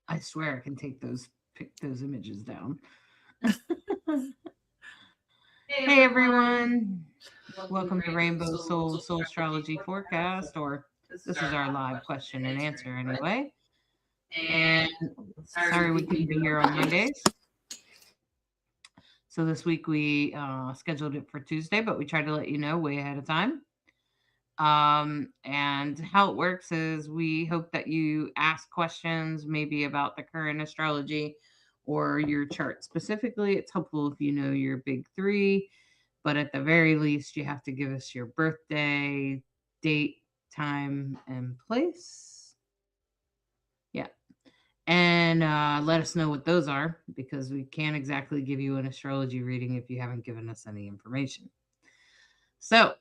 I swear I can pick those images down. Hey everyone, welcome to Rainbow Soul Astrology Forecast, or this is our live question and answer anyway. And sorry we couldn't be here on Mondays. So this week we scheduled it for Tuesday, but we tried to let you know way ahead of time. And how it works is we hope that you ask questions maybe about the current astrology or your chart specifically. It's helpful if you know your big three, but at the very least, you have to give us your birthday, date, time, and place. Yeah. And let us know what those are, because we can't exactly give you an astrology reading if you haven't given us any information. So,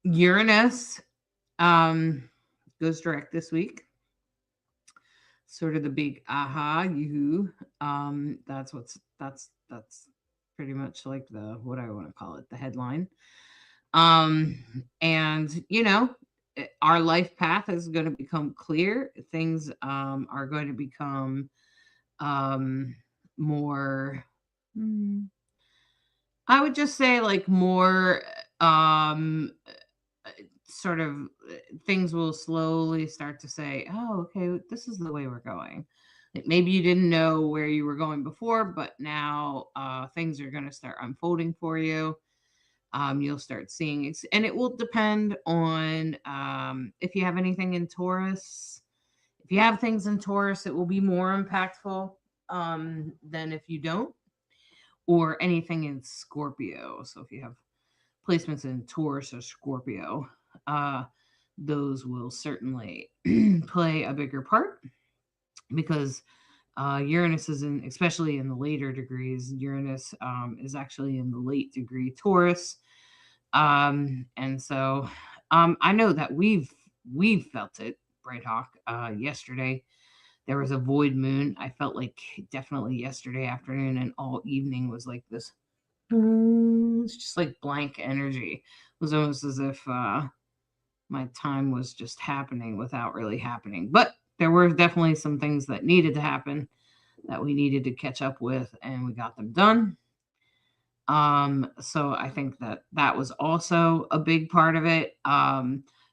Uranus goes direct this week. Sort of the big aha, yoo-hoo. That's pretty much like the, what I want to call it, the headline. And our life path is going to become clear. Things are going to become more, I would just say, like, more sort of things will slowly start to say, oh, okay, this is the way we're going. Maybe you didn't know where you were going before, but now things are going to start unfolding for you. You'll start seeing it, and it will depend on if you have anything in Taurus. If you have things in Taurus, it will be more impactful than if you don't, or anything in Scorpio. So if you have placements in Taurus or Scorpio, those will certainly play a bigger part, because Uranus is especially in the later degrees. Uranus is actually in the late degree Taurus, and so I know that we've felt it, Bright Hawk. Yesterday there was a void moon. I felt like definitely yesterday afternoon and all evening was like this. It's just like blank energy. It was almost as if my time was just happening without really happening. But there were definitely some things that needed to happen that we needed to catch up with, and we got them done. So I think that was also a big part of it.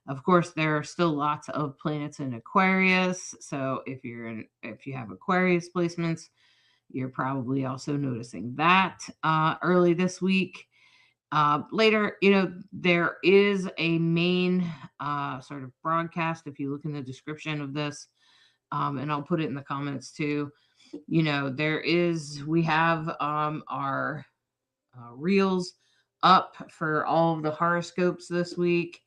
Of course, there are still lots of planets in Aquarius. So if you have Aquarius placements, you're probably also noticing that early this week. Later, there is a main sort of broadcast. If you look in the description of this, and I'll put it in the comments too. We have our reels up for all of the horoscopes this week.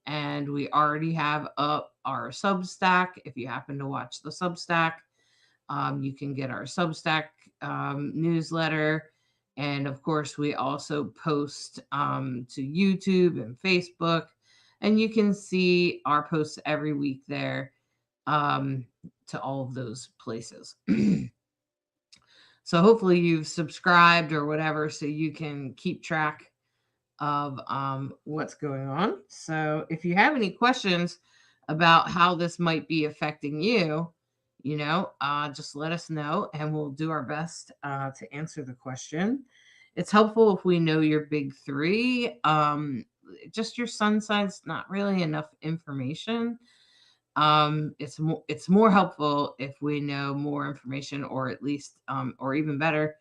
And we already have up our Substack. If you happen to watch the Substack, you can get our Substack newsletter. And of course, we also post to YouTube and Facebook. And you can see our posts every week there to all of those places. So hopefully you've subscribed or whatever so you can keep track of what's going on. So if you have any questions about how this might be affecting you, just let us know and we'll do our best to answer the question. It's helpful if we know your big three. Just your sun sign's not really enough information. It's more helpful if we know more information, or at least or even better,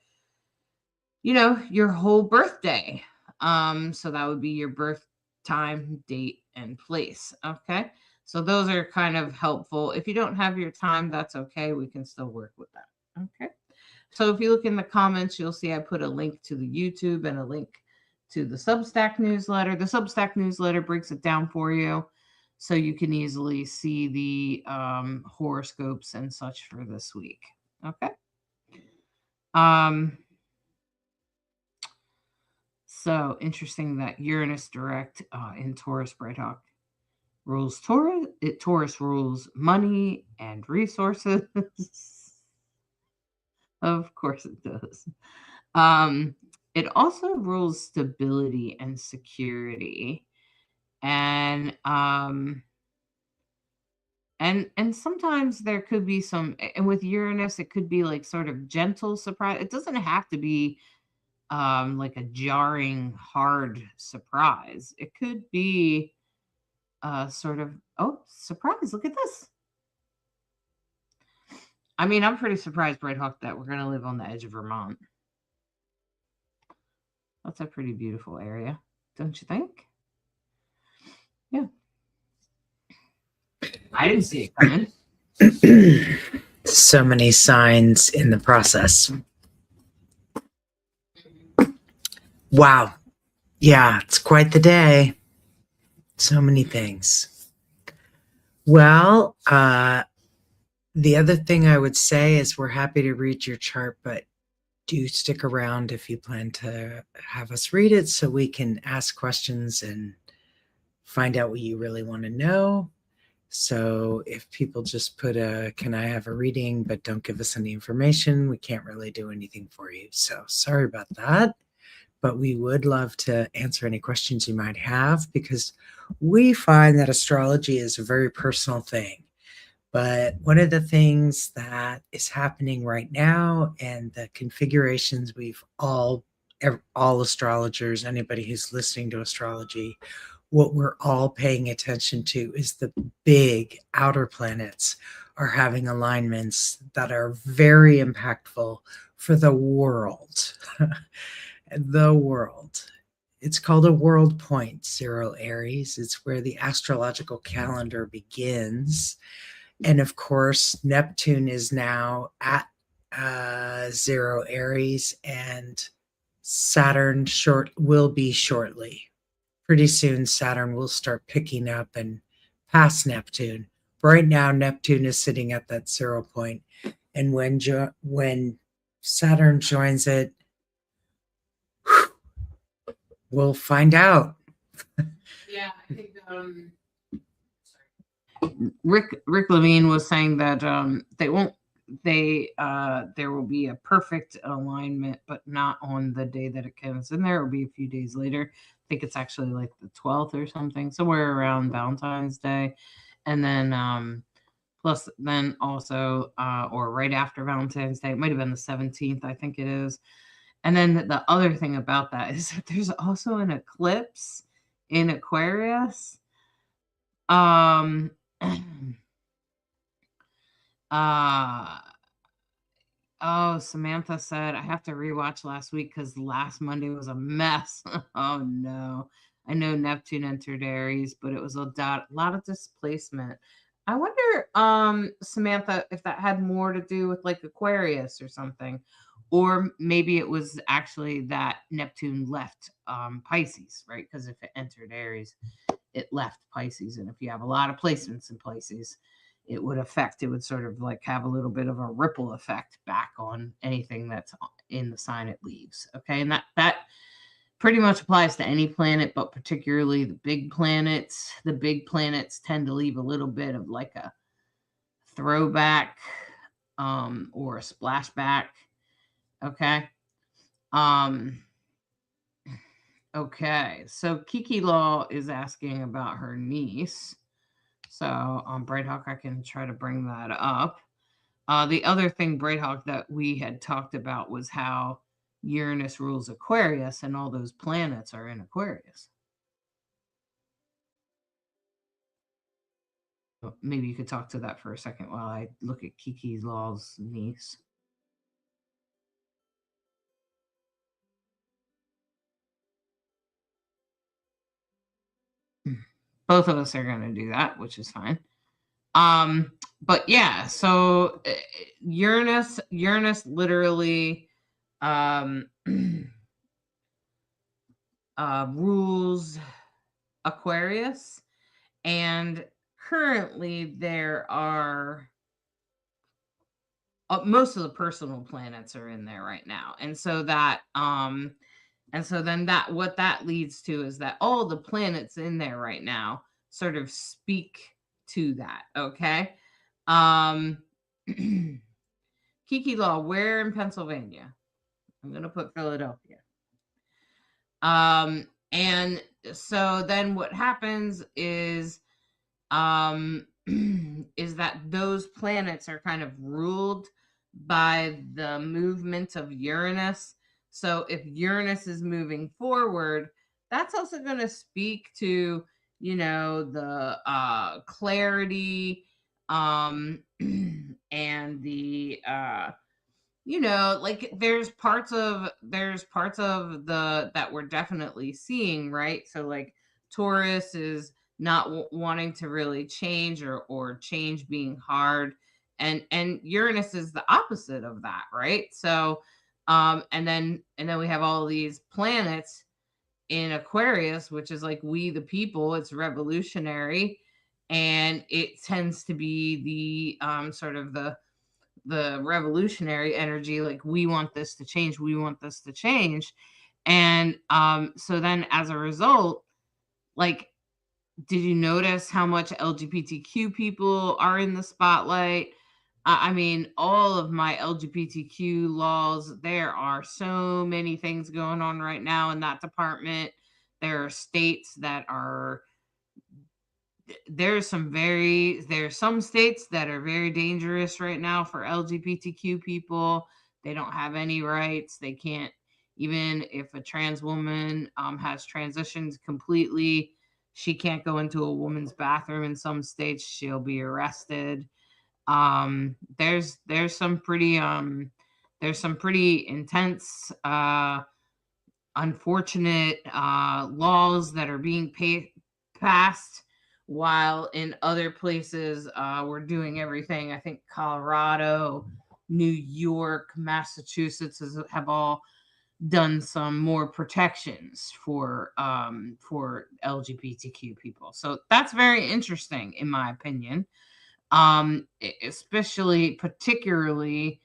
your whole birthday. So that would be your birth time, date, and place. Okay, so those are kind of helpful. If you don't have your time, that's okay, we can still work with that. Okay, so if you look in the comments, you'll see I put a link to the YouTube and a link to the Substack newsletter. The Substack newsletter breaks it down for you so you can easily see the horoscopes and such for this week. Okay. So interesting that Uranus direct in Taurus Brighthawk rules Taurus. Taurus rules money and resources. Of course it does. It also rules stability and security. And sometimes there could be some, and with Uranus it could be like sort of gentle surprise. It doesn't have to be like a jarring hard surprise. It could be sort of, oh, surprise, look at this. I mean, I'm pretty surprised, Brighthawk, that we're going to live on the edge of Vermont. That's a pretty beautiful area, don't you think? Yeah. I didn't see it coming. So many signs in the process. Wow. Yeah, it's quite the day. So many things. Well, the other thing I would say is we're happy to read your chart, but do stick around if you plan to have us read it so we can ask questions and find out what you really want to know. So if people just put can I have a reading, but don't give us any information, we can't really do anything for you. So sorry about that. But we would love to answer any questions you might have, because we find that astrology is a very personal thing. But one of the things that is happening right now, and the configurations we've all astrologers, anybody who's listening to astrology, what we're all paying attention to is the big outer planets are having alignments that are very impactful for the world. The world. It's called a world point, 0 Aries. It's where the astrological calendar begins. And of course, Neptune is now at 0 Aries, and Saturn will be shortly. Pretty soon, Saturn will start picking up and pass Neptune. Right now, Neptune is sitting at that 0 point. And when Saturn joins it, we'll find out. Yeah, I think Rick Levine was saying that there will be a perfect alignment, but not on the day that it comes in there. It'll be a few days later. I think it's actually like the 12th or something, somewhere around Valentine's Day. And then plus then also or right after Valentine's Day, it might have been the 17th, I think it is. And then the other thing about that is that there's also an eclipse in Aquarius. Um, uh, oh, Samantha said, I have to rewatch last week because last Monday was a mess. Oh, no. I know Neptune entered Aries, but it was a lot of displacement. I wonder, Samantha, if that had more to do with like Aquarius or something, or maybe it was actually that Neptune left Pisces, right? Because if it entered Aries, it left Pisces, and if you have a lot of placements in Pisces, it would sort of like have a little bit of a ripple effect back on anything that's in the sign it leaves. Okay, and that pretty much applies to any planet, but particularly the big planets. The big planets tend to leave a little bit of like a throwback or a splashback. Okay. Um, okay. So Kiki Law is asking about her niece. So on Brighthawk, I can try to bring that up. The other thing, Brighthawk, that we had talked about was how Uranus rules Aquarius, and all those planets are in Aquarius. Maybe you could talk to that for a second while I look at Kiki Law's niece. Both of us are going to do that, which is fine. But yeah, so Uranus literally rules Aquarius, and currently there are most of the personal planets are in there right now, and so then that what that leads to is that all the planets in there right now sort of speak to that. Okay. um Kiki Law, where in Pennsylvania? I'm gonna put Philadelphia. And so then what happens is is that those planets are kind of ruled by the movement of Uranus. So if Uranus is moving forward, that's also going to speak to, the clarity, and the like there's parts of the that we're definitely seeing, right? So like Taurus is not wanting to really change, or change being hard, and Uranus is the opposite of that, right? So and then we have all these planets in Aquarius, which is like we the people. It's revolutionary, and it tends to be the sort of the revolutionary energy, like we want this to change, and so then as a result, like, did you notice how much LGBTQ people are in the spotlight? I mean, all of my LGBTQ laws, there are so many things going on right now in that department. There are states that are there's some states that are very dangerous right now for LGBTQ people. They don't have any rights. They can't, even if a trans woman has transitioned completely, she can't go into a woman's bathroom in some states. She'll be arrested. There's some pretty intense, unfortunate laws that are being passed, while in other places we're doing everything. I think Colorado, New York, Massachusetts have all done some more protections for LGBTQ people. So that's very interesting, in my opinion. Especially particularly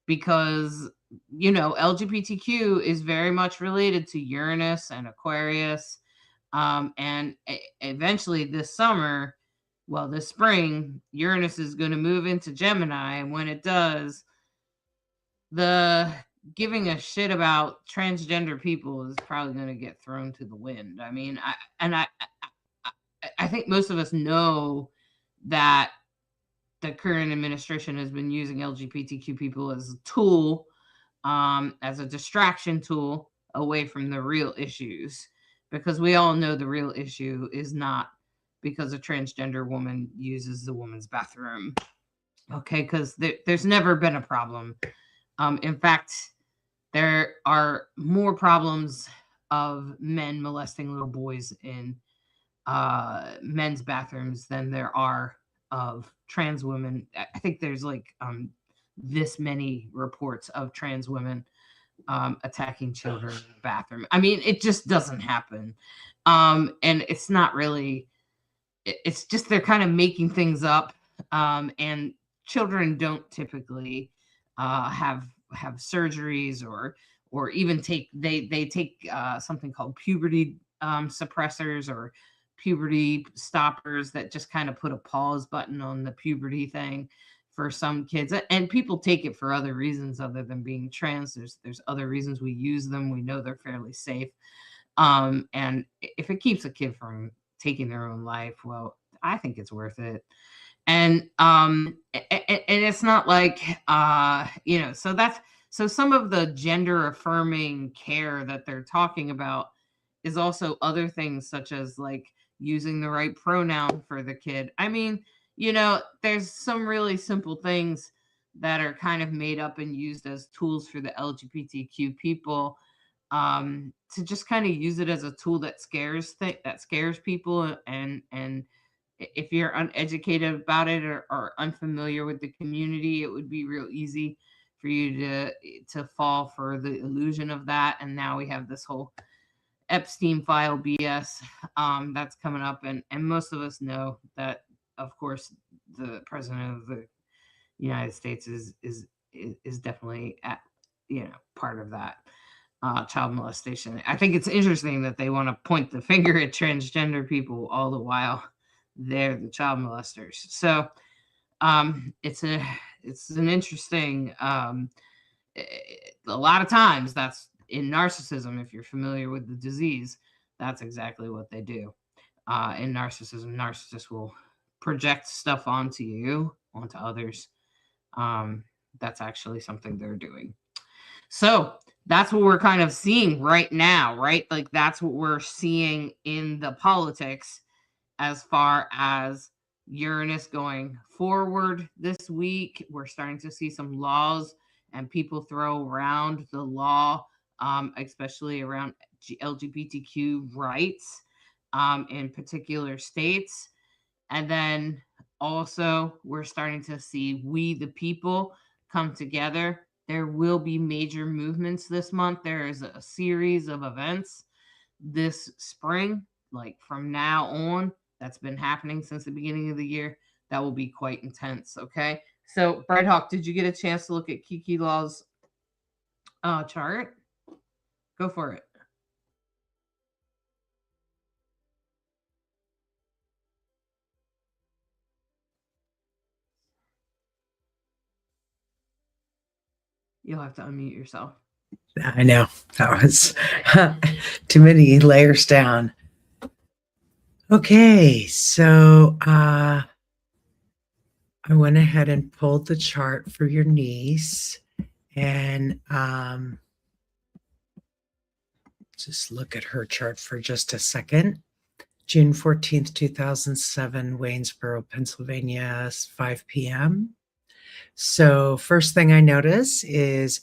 because LGBTQ is very much related to Uranus and Aquarius. And eventually this spring, Uranus is going to move into Gemini. And when it does, the giving a shit about transgender people is probably going to get thrown to the wind. I mean, I think most of us know that the current administration has been using LGBTQ people as a tool as a distraction tool away from the real issues, because we all know the real issue is not because a transgender woman uses the woman's bathroom. Okay, because there's never been a problem. In fact, there are more problems of men molesting little boys in men's bathrooms than there are of trans women. I think there's like this many reports of trans women attacking children in the bathroom. I mean, it just doesn't happen. And it's not really, it's just they're kind of making things up. And children don't typically have surgeries or even take they take something called puberty suppressors or puberty stoppers that just kind of put a pause button on the puberty thing for some kids. And people take it for other reasons other than being trans. There's other reasons we use them. We know they're fairly safe. And if it keeps a kid from taking their own life, well, I think it's worth it. And it's not like so some of the gender affirming care that they're talking about is also other things, such as like using the right pronoun for the kid. I mean, there's some really simple things that are kind of made up and used as tools for the LGBTQ people, to just kind of use it as a tool that scares people. And if you're uneducated about it or unfamiliar with the community, it would be real easy for you to fall for the illusion of that. And now we have this whole Epstein file BS that's coming up, and most of us know that, of course, the president of the United States is definitely part of that child molestation. I think it's interesting that they want to point the finger at transgender people all the while they're the child molesters. So it's an interesting a lot of times that's in narcissism. If you're familiar with the disease, that's exactly what they do. In narcissism, narcissists will project stuff onto you, onto others. That's actually something they're doing. So that's what we're kind of seeing right now, right? Like that's what we're seeing in the politics as far as Uranus going forward this week. We're starting to see some laws and people throw around the law, especially around LGBTQ rights in particular states. And then also, we're starting to see we the people come together. There will be major movements this month. There is a series of events this spring, like from now on, that's been happening since the beginning of the year. That will be quite intense. Okay. So, Bright Hawk, did you get a chance to look at Kiki Law's chart? Go for it. You'll have to unmute yourself. I know that was too many layers down. Okay, so I went ahead and pulled the chart for your niece, and just look at her chart for just a second. June 14th, 2007, Waynesboro, Pennsylvania, 5 p.m. So first thing I notice is,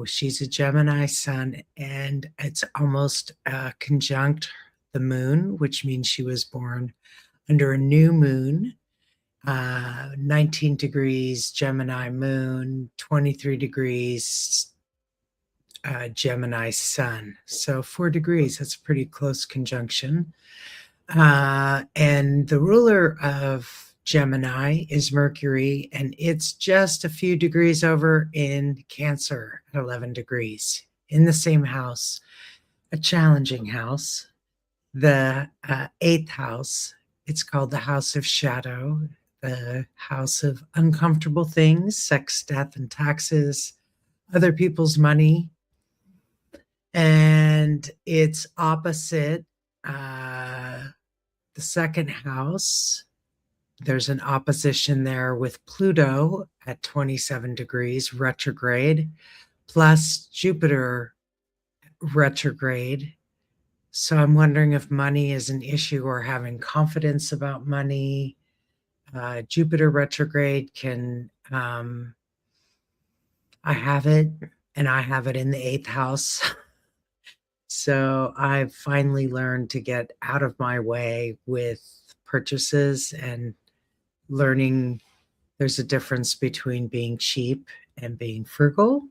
she's a Gemini sun, and it's almost conjunct the moon, which means she was born under a new moon, 19 degrees Gemini moon, 23 degrees Gemini sun. So 4 degrees, that's a pretty close conjunction. And the ruler of Gemini is Mercury, and it's just a few degrees over in Cancer at 11 degrees in the same house, a challenging house, the 8th house. It's called the House of Shadow, the house of uncomfortable things, sex, death, and taxes, other people's money. And it's opposite the 2nd house. There's an opposition there with Pluto at 27 degrees retrograde, plus Jupiter retrograde. So I'm wondering if money is an issue or having confidence about money. Jupiter retrograde can, I have it, and I have it in the eighth house. So I've finally learned to get out of my way with purchases and learning there's a difference between being cheap and being frugal.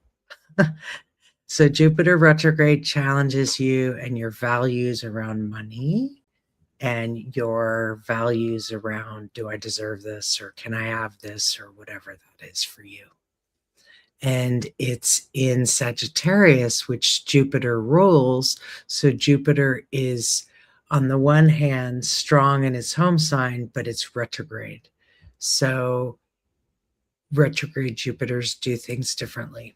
So Jupiter retrograde challenges you and your values around money and your values around, do I deserve this, or can I have this, or whatever that is for you. And it's in Sagittarius, which Jupiter rules. So Jupiter is, on the one hand, strong in its home sign, but it's retrograde. So retrograde Jupiters do things differently.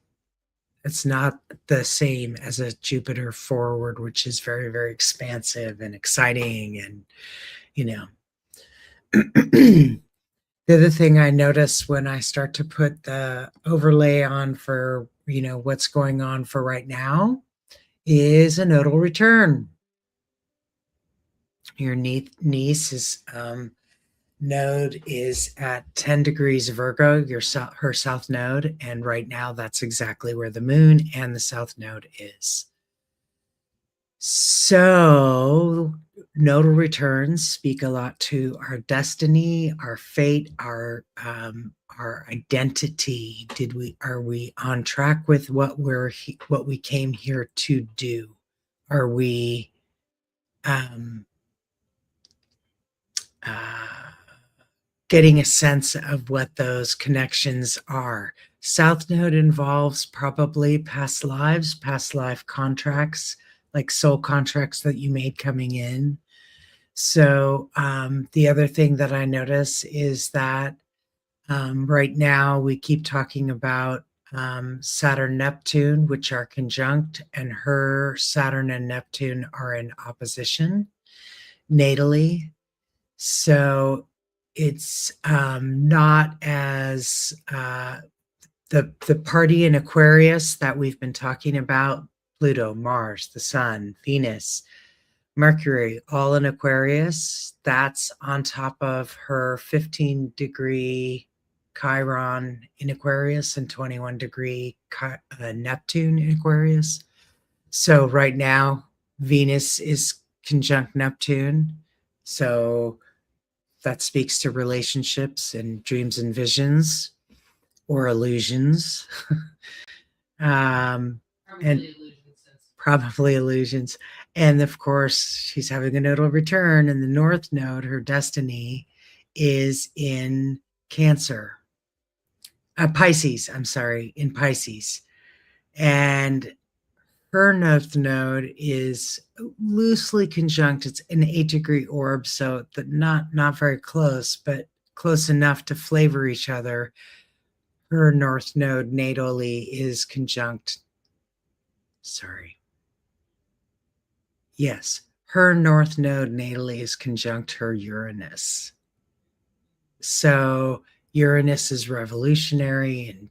It's not the same as a Jupiter forward, which is very, very expansive and exciting. And, you know, the other thing I notice when I start to put the overlay on for, what's going on for right now is a nodal return. Your niece is, node is at 10 degrees Virgo, her south node. And right now, that's exactly where the moon and the south node is. So, nodal returns speak a lot to our destiny, our fate, our identity. Are we on track with what we came here to do? Are we getting a sense of what those connections are? South node involves probably past lives, past life contracts, like soul contracts that you made coming in. So the other thing that I notice is that right now we keep talking about Saturn, Neptune, which are conjunct, and her Saturn and Neptune are in opposition natally. So it's not as the party in Aquarius that we've been talking about, Pluto, Mars, the Sun, Venus, Mercury, all in Aquarius. That's on top of her 15-degree Chiron in Aquarius and 21-degree Neptune in Aquarius. So right now, Venus is conjunct Neptune. So that speaks to relationships and dreams and visions or illusions. And probably illusions. And of course, she's having a nodal return, and the North Node, her destiny, is in Cancer. Pisces, I'm sorry, in Pisces. And her North Node is loosely conjunct. It's an 8-degree orb, so that not very close, but close enough to flavor each other. Her North Node natally is conjunct. Yes, her North Node natally is conjunct her Uranus. So Uranus is revolutionary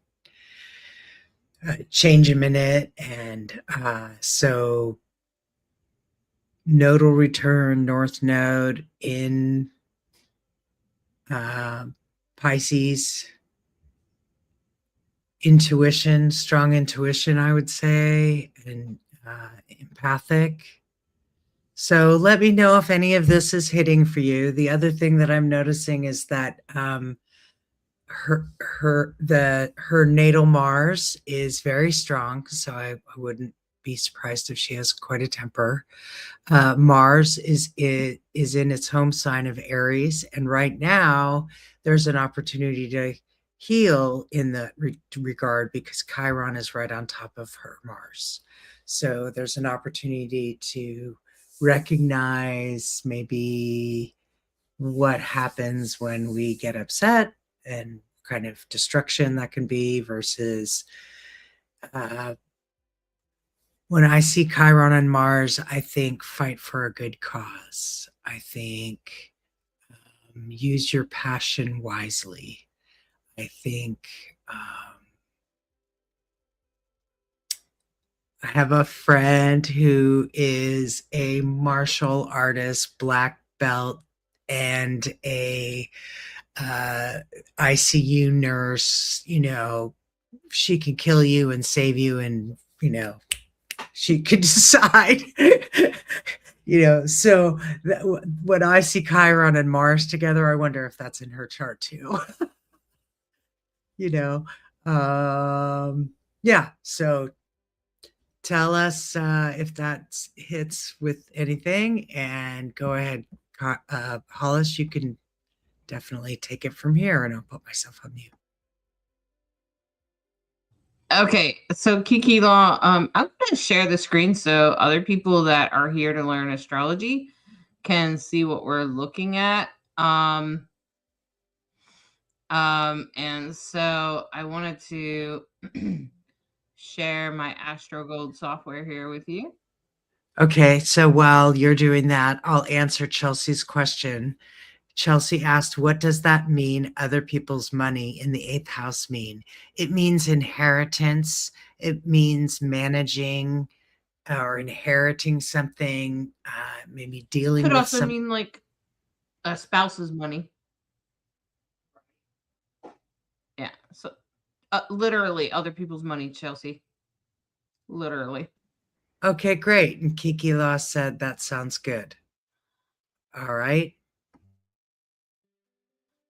and change a minute. And so nodal return, North Node in Pisces. Intuition, strong intuition, I would say, and empathic. So let me know if any of this is hitting for you. The other thing that I'm noticing is that her natal Mars is very strong. So I wouldn't be surprised if she has quite a temper. Mars is in its home sign of Aries, and right now there's an opportunity to heal in that regard because Chiron is right on top of her Mars. So there's an opportunity to recognize maybe what happens when we get upset and kind of destruction that can be versus when I see Chiron and Mars, I think fight for a good cause. I think use your passion wisely. I think I have a friend who is a martial artist, black belt, and a uh, ICU nurse. She can kill you and save you, and she could decide. So when I see Chiron and Mars together, I wonder if that's in her chart too. you know, yeah. So tell us if that hits with anything, and go ahead, Hollis. You can definitely take it from here, and I'll put myself on mute. Okay, so Kiki Law, I'm going to share the screen so other people that are here to learn astrology can see what we're looking at. And so I wanted to share my Astro Gold software here with you. Okay, so while you're doing that, I'll answer Chelsea's question. Chelsea asked, what does that mean, other people's money in the eighth house mean? It means inheritance. It means managing or inheriting something, maybe dealing Could with also some. mean like a spouse's money. Yeah, so literally other people's money, Chelsea. Literally. Okay, great. And Kiki Law said that sounds good. All right.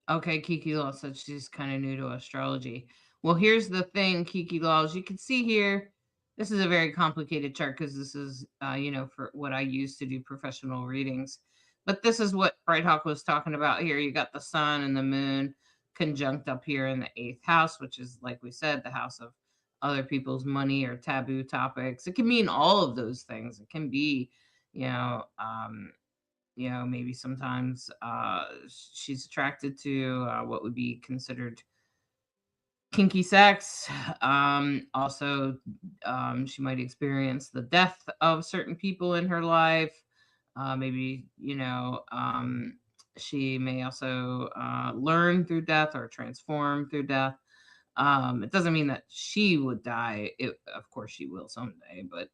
Okay, Kiki Law said she's kind of new to astrology. Well, here's the thing, Kiki Law, as you can see here, this is a very complicated chart because this is, for what I use to do professional readings. But this is what Bright Hawk was talking about here. You got the sun and the moon conjunct up here in the eighth house, which is, like we said, the house of other people's money or taboo topics. It can mean all of those things. It can be, maybe sometimes she's attracted to what would be considered kinky sex. Also, she might experience the death of certain people in her life. Maybe, she may also learn through death or transform through death. It doesn't mean that she would die. Of course, she will someday, but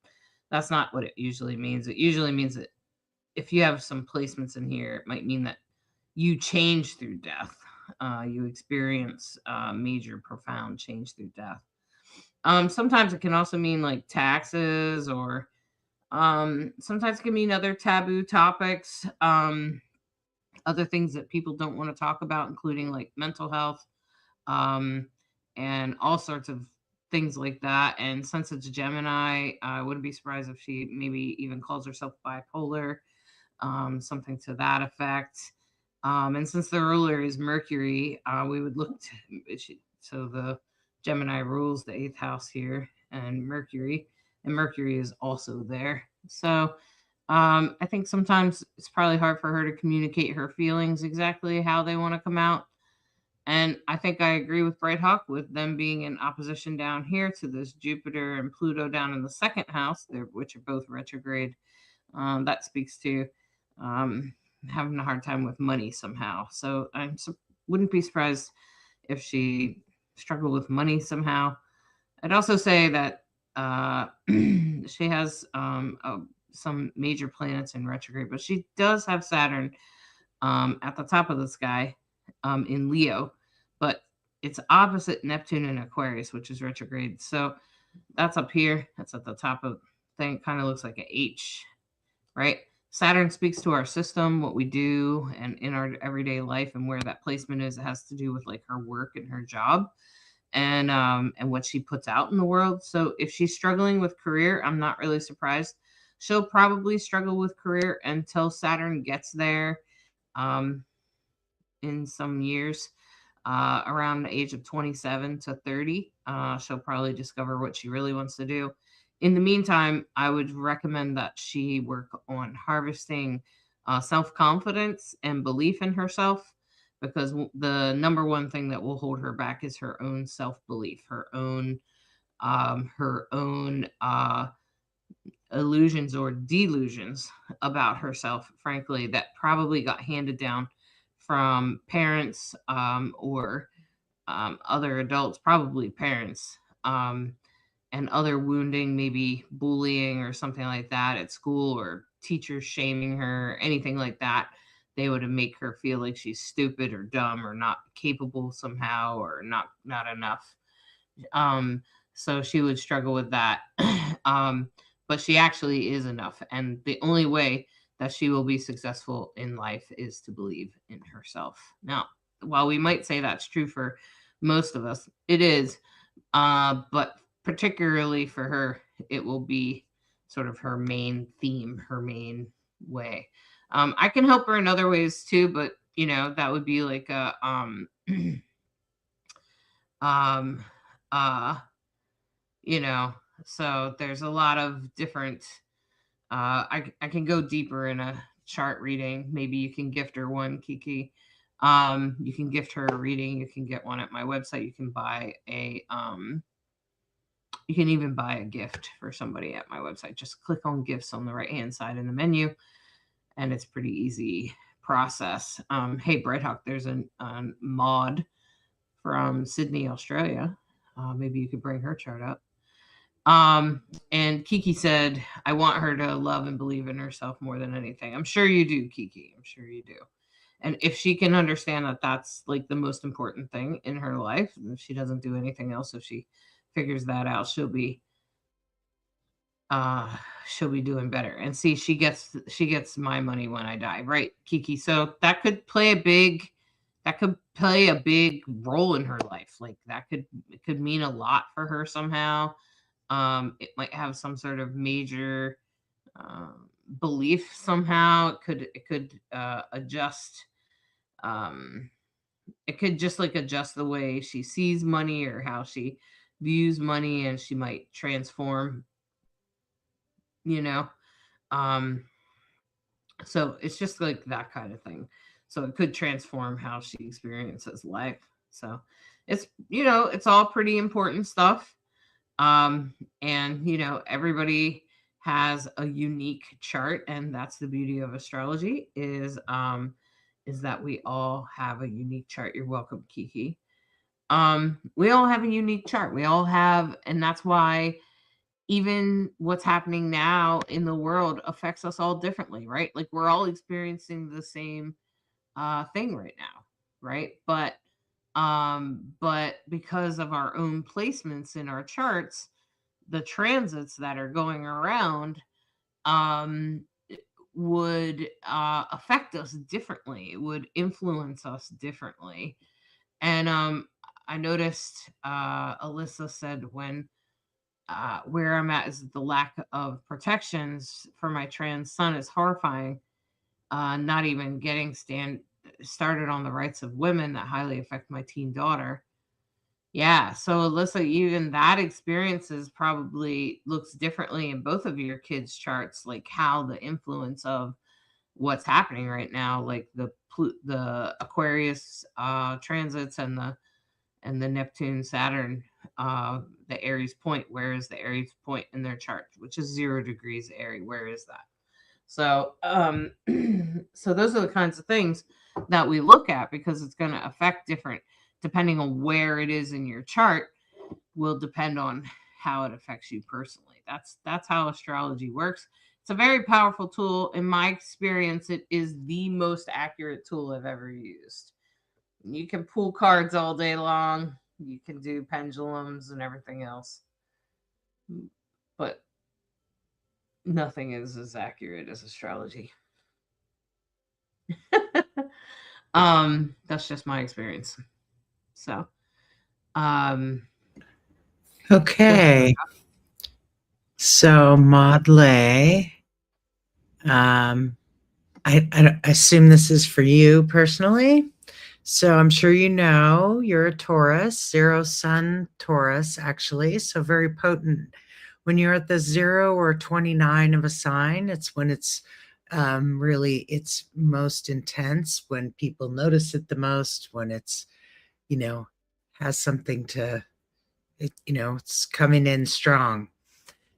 that's not what it usually means. It usually means that if you have some placements in here, it might mean that you change through death. You experience major, profound change through death. Sometimes it can also mean like taxes, or sometimes it can mean other taboo topics, other things that people don't want to talk about, including like mental health, um, and all sorts of things like that. And since it's Gemini, I wouldn't be surprised if she maybe even calls herself bipolar, something to that effect. And since the ruler is Mercury, we would look to, so the Gemini rules the eighth house here, and Mercury is also there. So I think sometimes it's probably hard for her to communicate her feelings exactly how they want to come out. And I think I agree with Bright Hawk with them being in opposition down here to this Jupiter and Pluto down in the second house, which are both retrograde. That speaks to um, having a hard time with money somehow. So wouldn't be surprised if she struggled with money somehow. I'd also say that she has some major planets in retrograde, but she does have Saturn at the top of the sky in Leo, but it's opposite Neptune in Aquarius, which is retrograde. So that's up here. That's at the top of thing. Kind of looks like an H, right? Saturn speaks to our system, what we do, and in our everyday life, and where that placement is. It has to do with like her work and her job, and what she puts out in the world. So if she's struggling with career, I'm not really surprised. She'll probably struggle with career until Saturn gets there, um, in some years. Around the age of 27 to 30, she'll probably discover what she really wants to do. In the meantime, I would recommend that she work on harvesting self confidence and belief in herself, because the number one thing that will hold her back is her own self belief, her own illusions or delusions about herself, frankly, that probably got handed down from parents, or other adults, probably parents. and other wounding, maybe bullying or something like that at school, or teachers shaming her, anything like that. They would make her feel like she's stupid or dumb or not capable somehow, or not enough. Um, so she would struggle with that. But she actually is enough. And the only way that she will be successful in life is to believe in herself. Now, while we might say that's true for most of us, it is. But particularly for her, it will be sort of her main theme, her main way. I can help her in other ways too, but that would be like a um uh so there's a lot of different I can go deeper in a chart reading. Maybe you can gift her one, Kiki. You can gift her a reading. You can get one at my website. You can even buy a gift for somebody at my website. Just click on gifts on the right hand side in the menu, and it's pretty easy process. Hey Brighthawk, there's a mod from Sydney, Australia. Maybe you could bring her chart up. And Kiki said, I want her to love and believe in herself more than anything. I'm sure you do, Kiki. I'm sure you do. And if she can understand that that's like the most important thing in her life, and if she doesn't do anything else, if she figures that out, she'll be doing better. And see, she gets my money when I die, right, Kiki? So that could play a big role in her life. Like it could mean a lot for her somehow. It might have some sort of major belief somehow. It could adjust. It could just like adjust the way she sees money or how she views money, and she might transform. You know, um, so it's just like that kind of thing. So it could transform how she experiences life. So it's all pretty important stuff. And everybody has a unique chart, and that's the beauty of astrology is that we all have a unique chart. You're welcome, Kiki. We all have a unique chart. We all have, and that's why even what's happening now in the world affects us all differently, right? Like we're all experiencing the same thing right now, right? But because of our own placements in our charts, the transits that are going around um, would affect us differently. It would influence us differently. And I noticed Alyssa said when where I'm at is the lack of protections for my trans son is horrifying. Not even getting started on the rights of women that highly affect my teen daughter. Yeah, so Alyssa, even that experiences probably looks differently in both of your kids' charts, like how the influence of what's happening right now, like the Aquarius transits and the Neptune Saturn, the Aries point. Where is the Aries point in their chart? Which is 0 degrees Aries. Where is that? So, so those are the kinds of things that we look at because it's going to affect different, depending on where it is in your chart, will depend on how it affects you personally. That's how astrology works. It's a very powerful tool. In my experience, it is the most accurate tool I've ever used. You can pull cards all day long. You can do pendulums and everything else. But nothing is as accurate as astrology. That's just my experience. So, um, Okay. So Maudley, I assume this is for you personally. So I'm sure you know you're a Taurus, 0 sun Taurus, actually. So very potent. When you're at the 0 or 29 of a sign, it's when it's really it's most intense, when people notice it the most, when it's, has something to, it's coming in strong.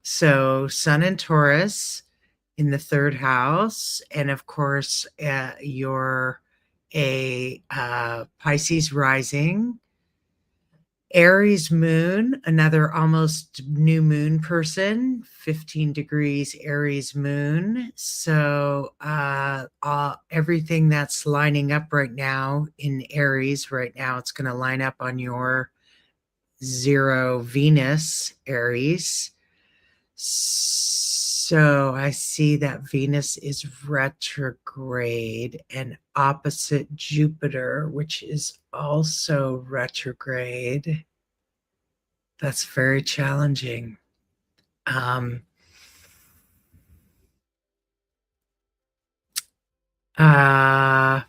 So Sun and Taurus in the 3rd house, and of course, you're a Pisces rising, Aries moon, another almost new moon person, 15 degrees Aries moon. So everything that's lining up right now in Aries, right now, it's going to line up on your 0 Venus Aries. So I see that Venus is retrograde and opposite Jupiter, which is also retrograde. That's very challenging. Um, uh,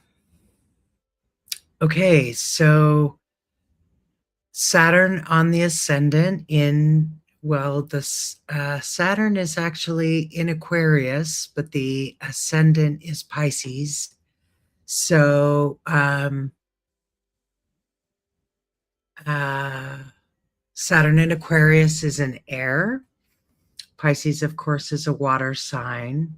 okay, so Saturn on the ascendant in, well, this Saturn is actually in Aquarius, but the ascendant is Pisces. So uh, Saturn in Aquarius is an air. Pisces, of course, is a water sign.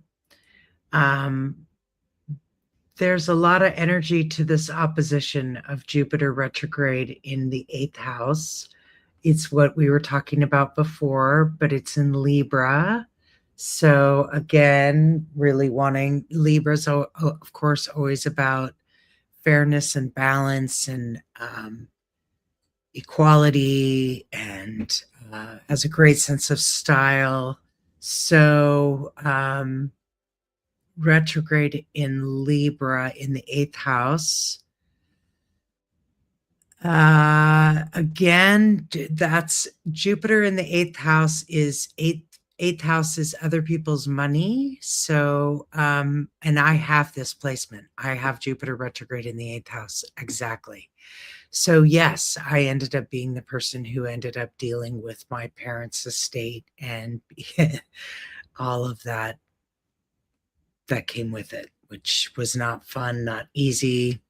There's a lot of energy to this opposition of Jupiter retrograde in the 8th house. It's what we were talking about before, but it's in Libra. So again, really wanting Libra's, of course, always about fairness and balance and equality, and has a great sense of style. So retrograde in Libra in the 8th house. Again, that's Jupiter in the 8th house is eighth house is other people's money. So, and I have this placement. I have Jupiter retrograde in the 8th house. Exactly. So yes, I ended up being the person who ended up dealing with my parents' estate and all of that came with it, which was not fun, not easy.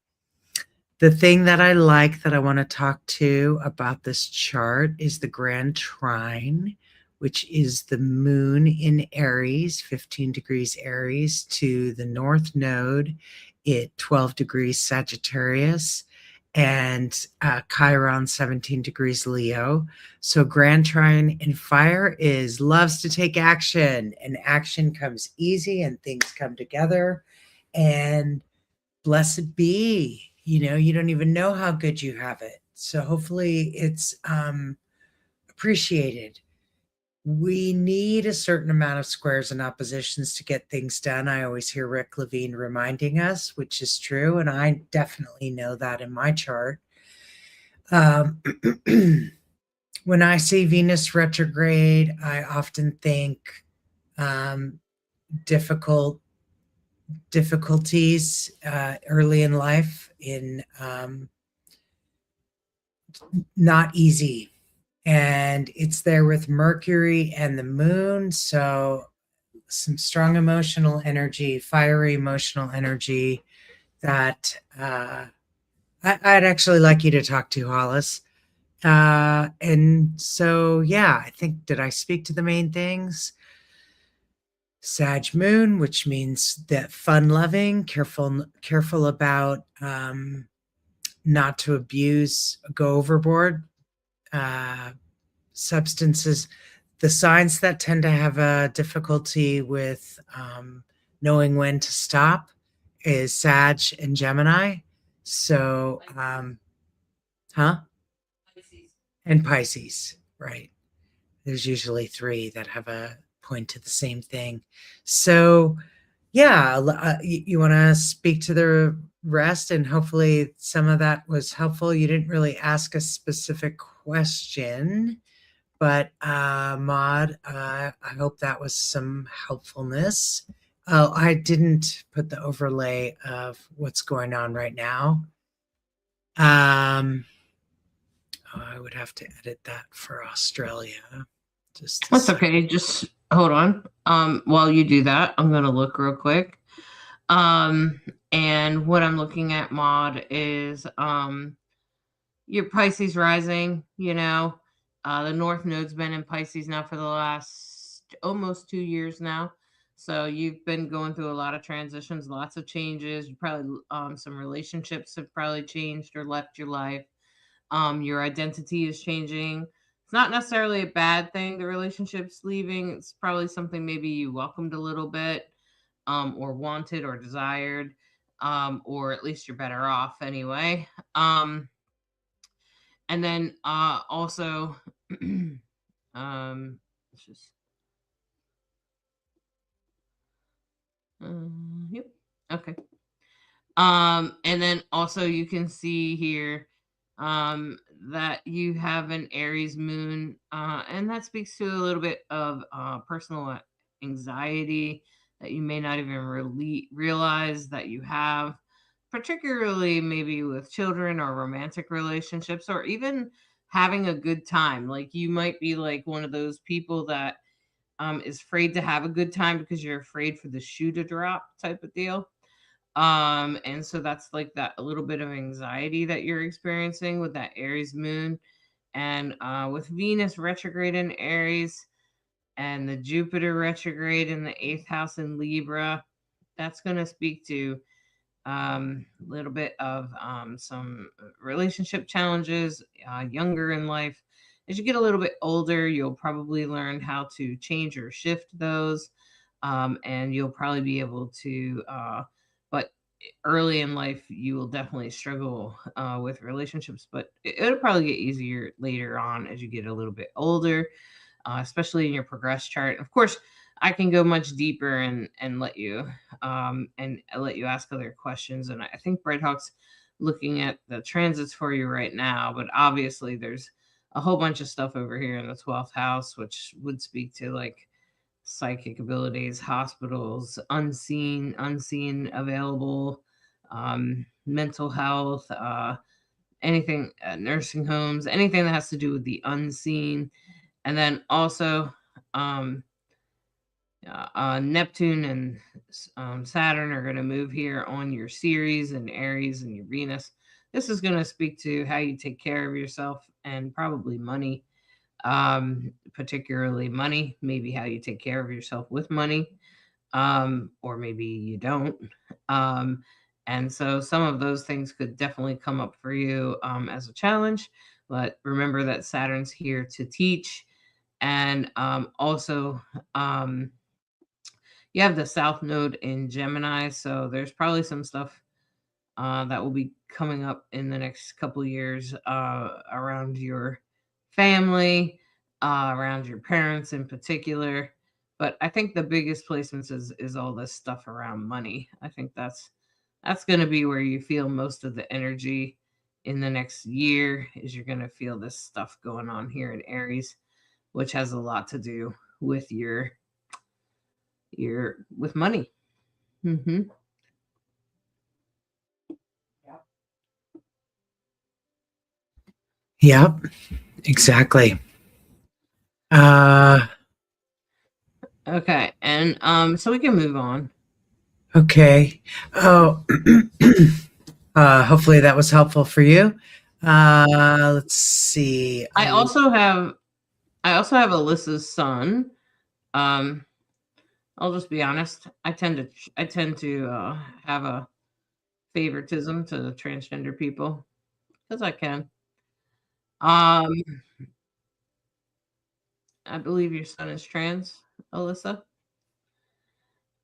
The thing that I like that I want to talk to about this chart is the Grand Trine, which is the moon in Aries, 15 degrees Aries, to the North Node at 12 degrees Sagittarius, and Chiron, 17 degrees Leo. So Grand Trine in fire is loves to take action, and action comes easy and things come together. And blessed be, you don't even know how good you have it. So hopefully it's appreciated. We need a certain amount of squares and oppositions to get things done. I always hear Rick Levine reminding us, which is true, and I definitely know that in my chart. When I see Venus retrograde, I often think difficulties early in life, in not easy. And it's there with Mercury and the moon. So some strong emotional energy, fiery emotional energy that I'd actually like you to talk to, Hollis. And so, yeah, I think, did I speak to the main things? Sag moon, which means that fun loving, careful about not to abuse, go overboard. Substances, the signs that tend to have a difficulty with knowing when to stop is Sag and Gemini. So, Pisces. and Pisces, right? There's usually 3 that have a point to the same thing. So, yeah, you want to speak to the rest, and hopefully some of that was helpful. You didn't really ask a specific question, but Maud, I hope that was some helpfulness. Oh, I didn't put the overlay of what's going on right now. I would have to edit that for Australia. That's okay. Just hold on. While you do that, I'm gonna look real quick. And what I'm looking at, Maud, is your Pisces rising. The North Node's been in Pisces now for the last almost 2 years now. So you've been going through a lot of transitions, lots of changes. You probably some relationships have probably changed or left your life. Your identity is changing. It's not necessarily a bad thing, the relationship's leaving. It's probably something maybe you welcomed a little bit, or wanted or desired, or at least you're better off anyway. And then also, let's just, yep, okay. And then also you can see here that you have an Aries moon, and that speaks to a little bit of personal anxiety that you may not even really realize that you have, particularly maybe with children or romantic relationships, or even having a good time. Like you might be like one of those people that is afraid to have a good time because you're afraid for the shoe to drop type of deal. And so that's like that a little bit of anxiety that you're experiencing with that Aries moon. And with Venus retrograde in Aries and the Jupiter retrograde in the eighth house in Libra, that's going to speak to a little bit of some relationship challenges younger in life. As you get a little bit older, you'll probably learn how to change or shift those, and you'll probably be able to. But early in life, you will definitely struggle with relationships, but it'll probably get easier later on as you get a little bit older, especially in your progress chart. Of course, I can go much deeper and let you and let you ask other questions. And I think Bread Hawk's looking at the transits for you right now, but obviously there's a whole bunch of stuff over here in the 12th house, which would speak to like psychic abilities, hospitals, unseen available, mental health, anything, nursing homes, anything that has to do with the unseen. And then also, um, Neptune and Saturn are going to move here on your Ceres and Aries and your Venus. This is going to speak to how you take care of yourself and probably money, particularly money, maybe how you take care of yourself with money, or maybe you don't. Um, and so some of those things could definitely come up for you as a challenge. But remember that Saturn's here to teach. And also, um, you have the South Node in Gemini. So there's probably some stuff that will be coming up in the next couple years around your family, around your parents in particular. But I think the biggest placements is all this stuff around money. I think that's going to be where you feel most of the energy in the next year. Is you're going to feel this stuff going on here in Aries, which has a lot to do with your with money. Hmm. Yep, exactly. Uh, Okay, and so we can move on. okay. Oh, hopefully that was helpful for you. Let's see. I also have I also have Alyssa's son. Um, I'll just be honest. I tend to have a favoritism to transgender people because I can. Um, I believe your son is trans, Alyssa.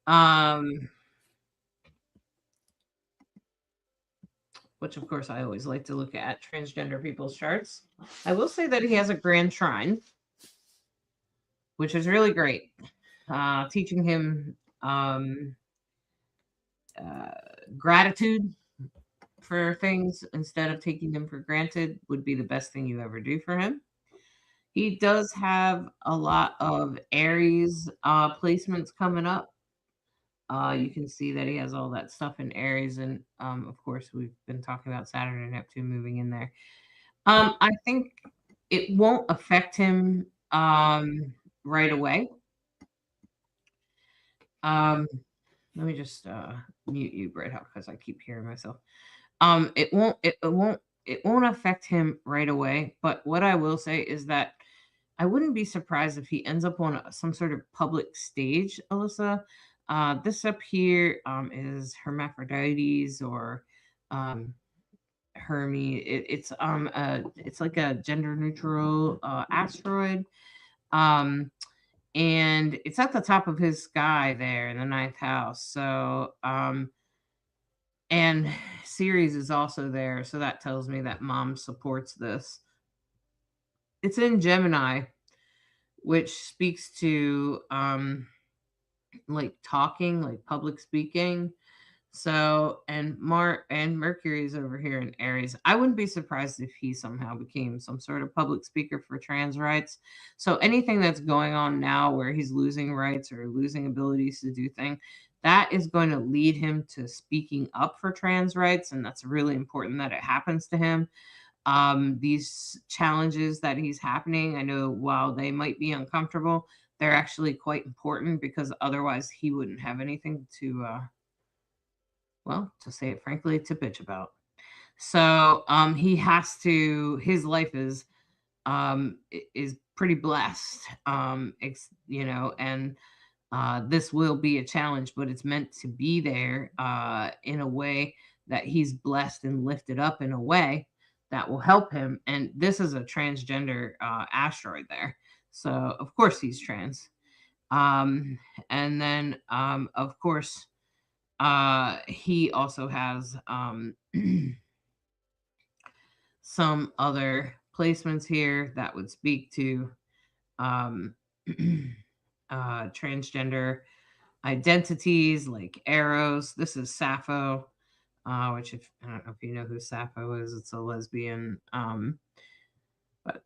Um, which of course I always like to look at transgender people's charts. I will say that he has a grand trine, which is really great. Teaching him uh, gratitude for things instead of taking them for granted would be the best thing you ever do for him. He does have a lot of Aries placements coming up. You can see that he has all that stuff in Aries, and of course, we've been talking about Saturn and Neptune moving in there. I think it won't affect him right away. Um, Let me just mute you, Bright Hawk, because I keep hearing myself. It won't affect him right away. But what I will say is that I wouldn't be surprised if he ends up on some sort of public stage, Alyssa. This up here is Hermaphrodites or um, It's like a gender neutral asteroid. Um, and it's at the top of his sky there in the ninth house. So and Ceres is also there, so that tells me that mom supports this. It's in Gemini, which speaks to like talking, like public speaking. So, and Mercury is over here in Aries. I wouldn't be surprised if he somehow became some sort of public speaker for trans rights. So anything that's going on now where he's losing rights or losing abilities to do things, that is going to lead him to speaking up for trans rights, and that's really important that it happens to him. These challenges that he's happening, I know while they might be uncomfortable, they're actually quite important because otherwise he wouldn't have anything to well, to say it frankly, to bitch about. So he has to. His life is pretty blessed. And this will be a challenge, but it's meant to be there in a way that he's blessed and lifted up in a way that will help him. And this is a transgender asteroid there, so of course he's trans. And then of course he also has some other placements here that would speak to um, transgender identities like arrows. This is Sappho, which if I don't know if you know who Sappho is, it's a lesbian, but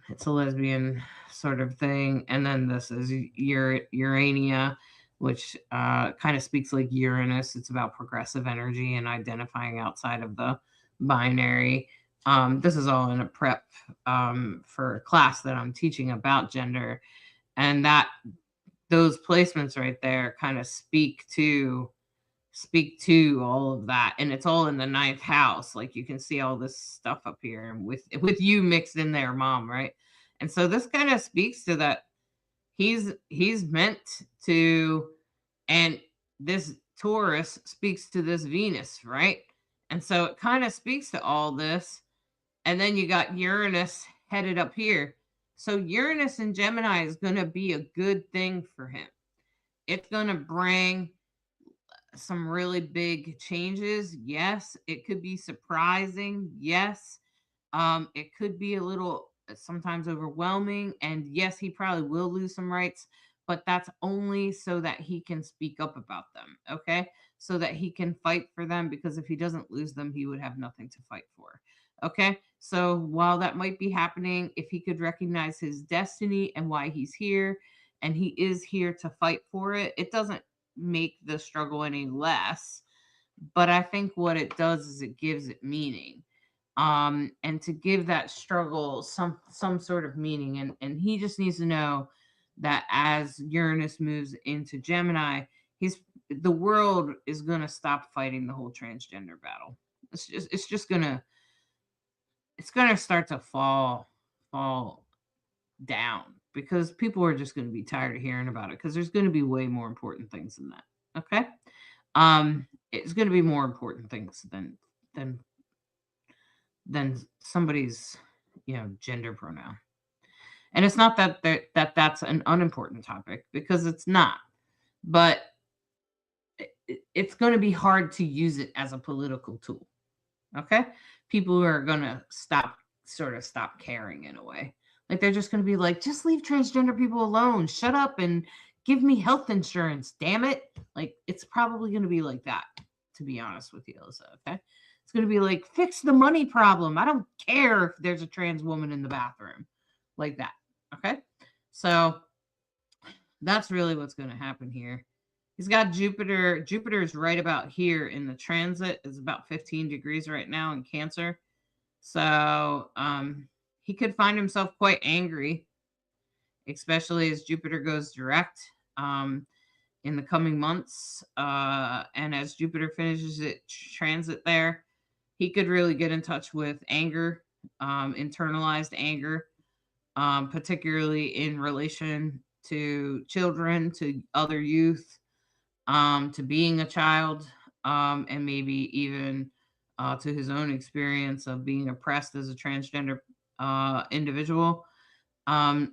it's a lesbian sort of thing. And then this is Urania, which kind of speaks like Uranus. It's about progressive energy and identifying outside of the binary. This is all in a prep for a class that I'm teaching about gender, and that those placements right there kind of speak to all of that, and it's all in the ninth house. Like you can see all this stuff up here with you mixed in there, mom, right? And so this kind of speaks to that. He's meant to, and this Taurus speaks to this Venus, right? And so it kind of speaks to all this. And then you got Uranus headed up here. So Uranus in Gemini is going to be a good thing for him. It's going to bring some really big changes. Yes, it could be surprising. Yes, it could be a little sometimes overwhelming. And yes, he probably will lose some rights, but that's only so that he can speak up about them. Okay. So that he can fight for them, because if he doesn't lose them, he would have nothing to fight for. Okay. So while that might be happening, if he could recognize his destiny and why he's here, and he is here to fight for it, it doesn't make the struggle any less. But I think what it does is it gives it meaning. And to give that struggle some sort of meaning. And he just needs to know that as Uranus moves into Gemini, the world is gonna stop fighting the whole transgender battle. It's gonna start to fall down, because people are just going to be tired of hearing about it, because there's going to be way more important things than that. Okay. It's going to be more important things than than somebody's gender pronoun. And it's not that that's an unimportant topic, because it's not, but it's going to be hard to use it as a political tool. Okay. People are going to stop caring in a way. Like they're just going to be like, just leave transgender people alone. Shut up and give me health insurance. Damn it. Like it's probably going to be like that, to be honest with you, Alyssa. Okay. It's going to be like, fix the money problem. I don't care if there's a trans woman in the bathroom, like that. Okay. So that's really what's going to happen here. He's got Jupiter. Jupiter's right about here in the transit. It's about 15 degrees right now in Cancer. So he could find himself quite angry, especially as Jupiter goes direct in the coming months. And as Jupiter finishes its transit there, he could really get in touch with anger, internalized anger, particularly in relation to children, to other youth, to being a child, and maybe even to his own experience of being oppressed as a transgender individual.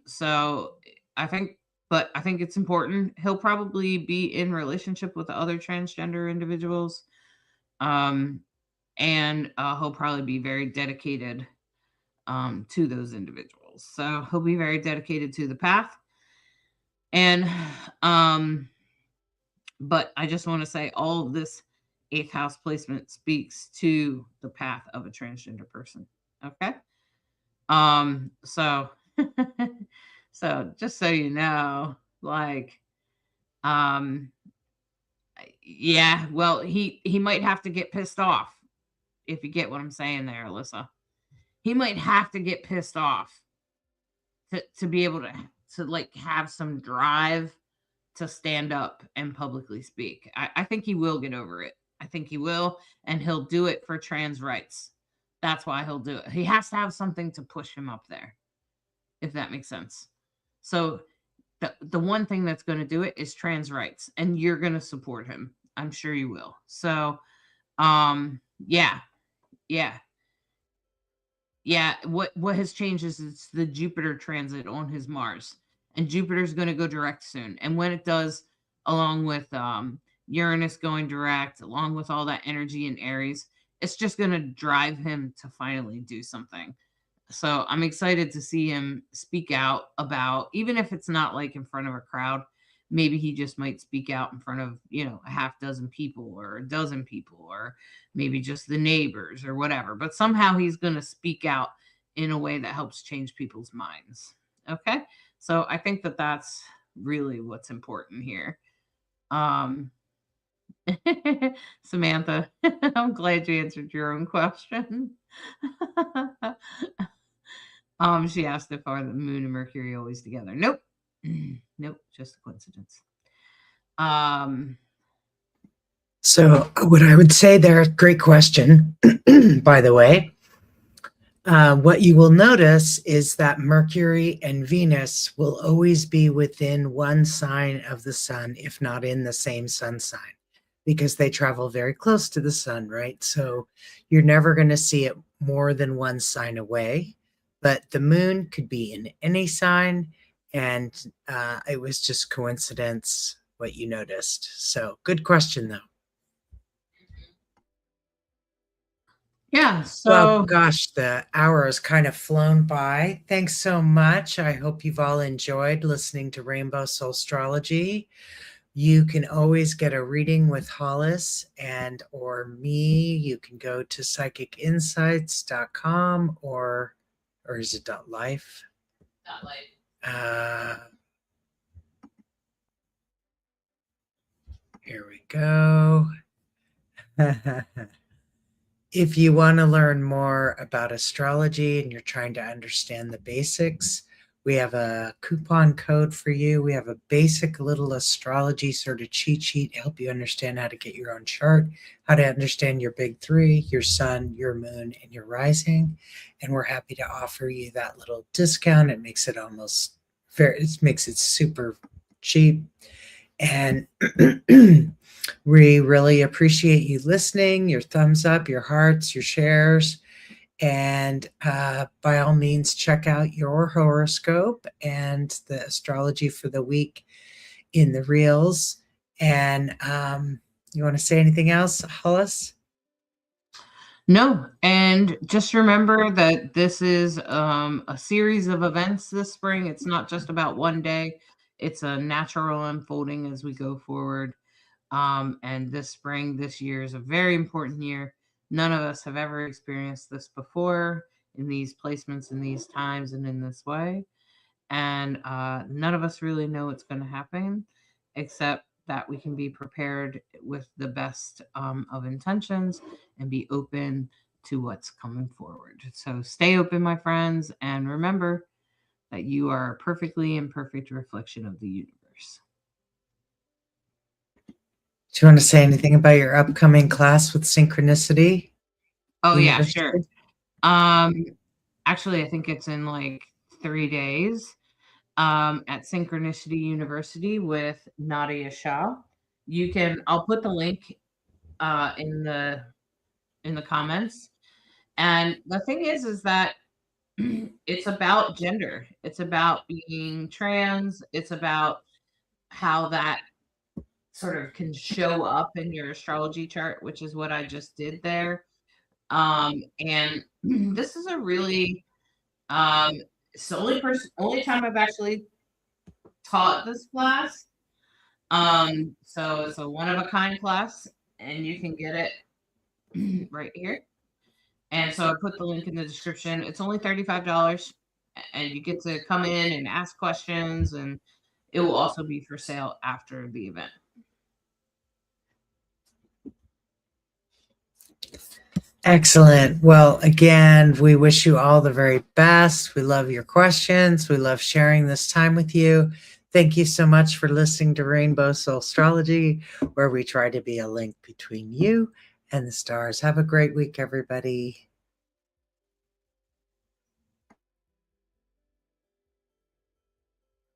So I think, but I think it's important. He'll probably be in relationship with other transgender individuals, um, and he'll probably be very dedicated to those individuals. So he'll be very dedicated to the path. And um, but I just want to say all of this eighth house placement speaks to the path of a transgender person. Okay. So so just so you know, like, um, yeah, well, he might have to get pissed off, if you get what I'm saying there, Alyssa. He might have to get pissed off to be able to like have some drive to stand up and publicly speak. I think he will get over it. I think he will, and he'll do it for trans rights. That's why he'll do it. He has to have something to push him up there, if that makes sense. So the one thing that's going to do it is trans rights, and you're going to support him. I'm sure you will. So yeah, yeah, yeah. What has changed is it's the Jupiter transit on his Mars, and Jupiter's going to go direct soon. And when it does, along with Uranus going direct, along with all that energy in Aries, it's just going to drive him to finally do something. So I'm excited to see him speak out about, even if it's not like in front of a crowd, maybe he just might speak out in front of, a half dozen people or a dozen people, or maybe just the neighbors or whatever. But somehow he's going to speak out in a way that helps change people's minds. Okay. So I think that that's really what's important here. Um, Samantha, I'm glad you answered your own question. She asked if are the moon and Mercury always together. Nope. Nope, just a coincidence. Um, So, what I would say there, great question, by the way. What you will notice is that Mercury and Venus will always be within one sign of the sun, if not in the same sun sign, because they travel very close to the sun, right? So you're never going to see it more than one sign away. But the moon could be in any sign, and it was just coincidence what you noticed. So good question, though. yeah, Well, so gosh, the hour has kind of flown by. Thanks so much. I hope you've all enjoyed listening to Rainbow Soul Astrology. You can always get a reading with Hollis and or me. You can go to psychicinsights.com or is it .life? Here we go. If you want to learn more about astrology and you're trying to understand the basics, we have a coupon code for you. We have a basic little astrology sort of cheat sheet to help you understand how to get your own chart, how to understand your big three, your sun, your moon, and your rising. And we're happy to offer you that little discount. It makes it almost very, it makes it super cheap. And we really appreciate you listening, your thumbs up, your hearts, your shares. And by all means, check out your horoscope and the astrology for the week in the reels. And you want to say anything else, Hollis? no, and just remember that this is a series of events this spring. It's not just about one day. It's a natural unfolding as we go forward. And this spring, this year is a very important year. None of us have ever experienced this before in these placements, in these times, and in this way. And none of us really know what's going to happen, except that we can be prepared with the best of intentions and be open to what's coming forward. So stay open, my friends, and remember that you are a perfectly imperfect reflection of the universe. Do you want to say anything about your upcoming class with Synchronicity Oh yeah, University? sure. Um, actually, I think it's in like 3 days. At Synchronicity University with Nadiya Shah. I'll put the link in in the comments. And the thing is that it's about gender. It's about being trans. It's about how that sort of can show up in your astrology chart, which is what I just did there. And this is a really it's the only time I've actually taught this class. So it's a one of a kind class, and you can get it right here. And so I put the link in the description. It's only $35, and you get to come in and ask questions, and it will also be for sale after the event. Excellent. Well, again, we wish you all the very best. We love your questions. We love sharing this time with you. Thank you so much for listening to Rainbow Soul Astrology, where we try to be a link between you and the stars. Have a great week, everybody.